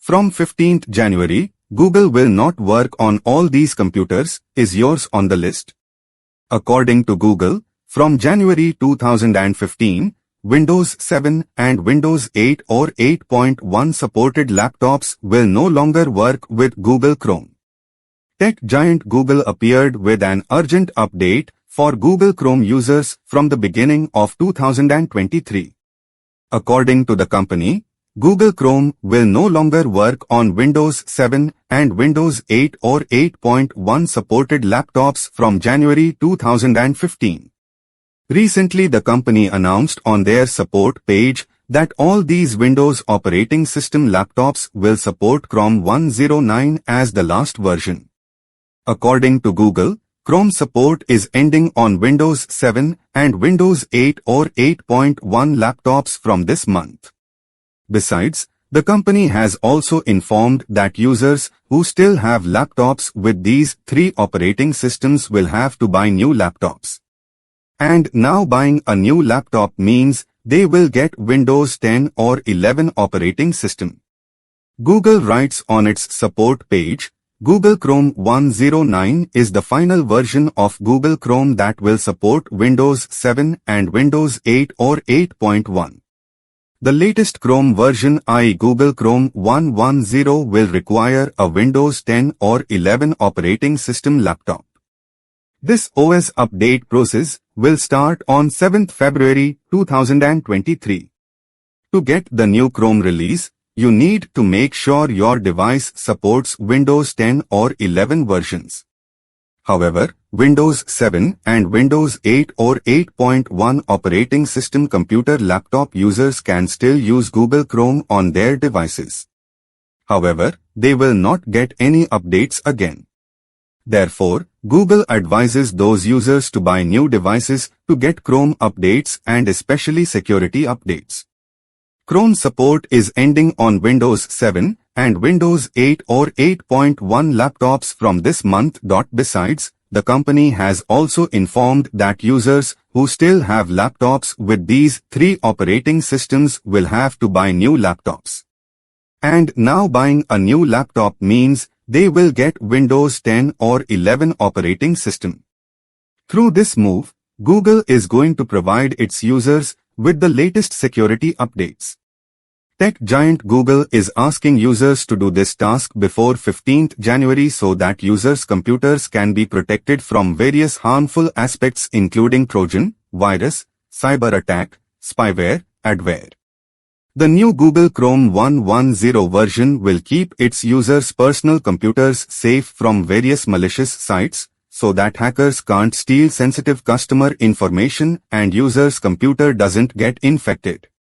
From 15th January, Google will not work on all these computers. Is yours on the list? According to Google, from January 2015, Windows 7 and Windows 8 or 8.1 supported laptops will no longer work with Google Chrome. Tech giant Google appeared with an urgent update for Google Chrome users from the beginning of 2023. According to the company, Google Chrome will no longer work on Windows 7 and Windows 8 or 8.1 supported laptops from January 2015. Recently, the company announced on their support page that all these Windows operating system laptops will support Crom 109 as the last version. According to Google, Chrome support is ending on Windows 7 and Windows 8 or 8.1 laptops from this month. Besides, the company has also informed that users who still have laptops with these three operating systems will have to buy new laptops. And now buying a new laptop means they will get Windows 10 or 11 operating system. Google writes on its support page, Google Chrome 109 is the final version of Google Chrome that will support Windows 7 and Windows 8 or 8.1. The latest Chrome version, i.e. Google Chrome 110, will require a Windows 10 or 11 operating system laptop. This OS update process will start on 7th February 2023. To get the new Chrome release, you need to make sure your device supports Windows 10 or 11 versions. However, Windows 7 and Windows 8 or 8.1 operating system computer laptop users can still use Google Chrome on their devices. However, they will not get any updates again. Therefore, Google advises those users to buy new devices to get Chrome updates and especially security updates. Chrome support is ending on Windows 7 and Windows 8 or 8.1 laptops from this month. Besides, the company has also informed that users who still have laptops with these three operating systems will have to buy new laptops. And now buying a new laptop means they will get Windows 10 or 11 operating system. Through this move, Google is going to provide its users with the latest security updates. Tech giant Google is asking users to do this task before 15th January so that users' computers can be protected from various harmful aspects including Trojan, virus, cyber attack, spyware, adware. The new Google Chrome 110 version will keep its users' personal computers safe from various malicious sites, so that hackers can't steal sensitive customer information and users' computer doesn't get infected.